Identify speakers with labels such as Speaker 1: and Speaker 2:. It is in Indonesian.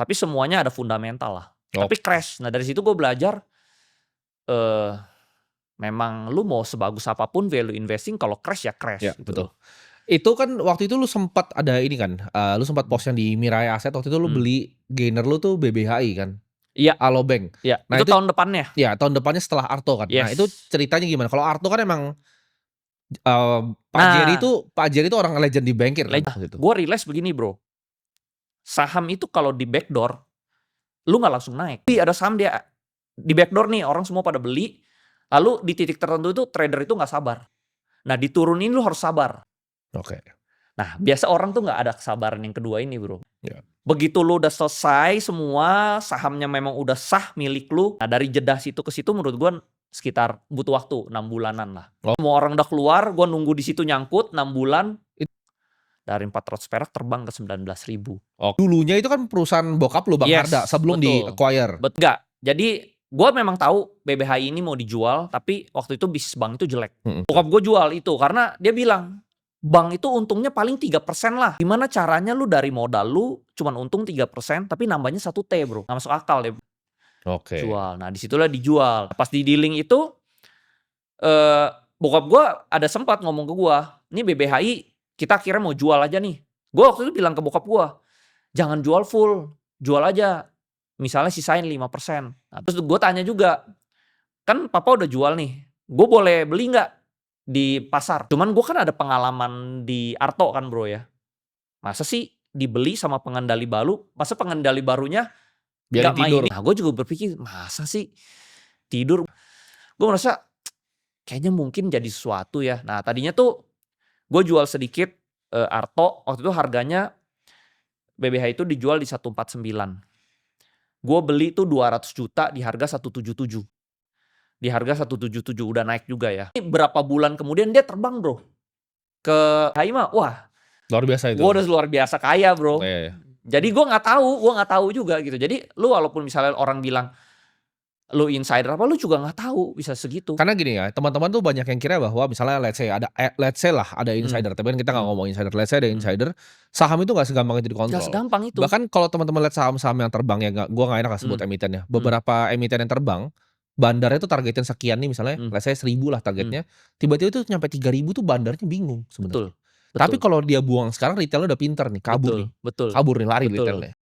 Speaker 1: Tapi semuanya ada fundamental lah.
Speaker 2: Oh.
Speaker 1: Tapi crash. Nah dari situ gue belajar, memang lu mau sebagus apapun value investing, kalau crash ya crash.
Speaker 2: Ya,
Speaker 1: gitu
Speaker 2: betul.
Speaker 1: loh.
Speaker 2: Itu kan waktu itu lu sempat ada ini kan, lu sempat post yang di Mirai Asset waktu itu lu beli gainer lu tuh BBHI kan?
Speaker 1: Iya.
Speaker 2: Alobank.
Speaker 1: Iya,
Speaker 2: Nah
Speaker 1: itu tahun depannya.
Speaker 2: Ya, tahun depannya setelah Arto kan. Nah, itu
Speaker 1: Yes.
Speaker 2: ceritanya gimana? Kalau Arto kan emang Pak Jerry itu orang legend di bankir kan waktu itu.
Speaker 1: Gue realize begini bro, saham itu kalau di backdoor, lu nggak langsung naik. Tapi ada saham dia di backdoor nih, orang semua pada beli, lalu di titik tertentu itu trader itu nggak sabar. Nah diturunin lu harus sabar.
Speaker 2: Oke.
Speaker 1: Nah biasa orang tuh nggak ada kesabaran yang kedua ini bro.
Speaker 2: Ya.
Speaker 1: Begitu lu udah selesai semua, sahamnya memang udah sah milik lu. Nah dari jeda situ ke situ menurut gue sekitar butuh waktu 6 bulanan lah. Semua orang udah keluar, gue nunggu di situ nyangkut 6 bulan. Dari 400 perak terbang ke 19.000.
Speaker 2: Oh, dulunya itu kan perusahaan bokap lu Bang Harda sebelum di acquire.
Speaker 1: Enggak. Jadi gue memang tahu BBHI ini mau dijual, tapi waktu itu bisnis bank itu jelek. Bokap gue jual itu karena dia bilang bank itu untungnya paling 3% lah. Gimana caranya lu dari modal lu cuman untung 3%, tapi nambahnya 1T bro. Nggak masuk akal ya.
Speaker 2: Oke.
Speaker 1: Jual. Nah disitulah dijual. Pas di dealing itu, bokap gue ada sempat ngomong ke gue, ini BBHI kita akhirnya mau jual aja nih. Gue waktu itu bilang ke bokap gue, jangan jual full, jual aja. Misalnya sisain 5%. Nah, terus gue tanya juga, kan papa udah jual nih, gue boleh beli nggak di pasar? Cuman gue kan ada pengalaman di Arto kan bro ya. Masa sih dibeli sama pengendali baru, masa pengendali barunya
Speaker 2: biarin tidur.
Speaker 1: Nah gue juga berpikir, masa sih tidur? Gue merasa kayaknya mungkin jadi sesuatu ya. Nah tadinya tuh gue jual sedikit Arto, waktu itu harganya BBH itu dijual di 149. Gue beli tuh 200 juta di harga 177. Di harga 177 udah naik juga ya. Ini berapa bulan kemudian dia terbang bro. Ke Haima, wah.
Speaker 2: Luar biasa itu.
Speaker 1: Gue udah luar biasa kaya bro.
Speaker 2: Iya.
Speaker 1: Jadi gue nggak tahu juga gitu. Jadi lu walaupun misalnya orang bilang lu insider apa, lu juga nggak tahu bisa segitu.
Speaker 2: Karena gini ya, teman-teman tuh banyak yang kira bahwa misalnya let's say ada insider, tapi kan kita nggak ngomong insider, let's say ada insider, saham itu nggak segampang itu dikontrol.
Speaker 1: Nggak segampang itu.
Speaker 2: Bahkan kalau teman-teman lihat saham-saham yang terbang ya, gue nggak enak sebut emitennya. Beberapa emiten yang terbang, bandarnya tuh targetin sekian nih misalnya, let's say 1.000 lah targetnya, tiba-tiba itu nyampe 3.000 tuh bandarnya bingung sebenarnya. Tapi kalau dia buang sekarang, retailnya udah pinter nih, kabur nih, lari retailnya.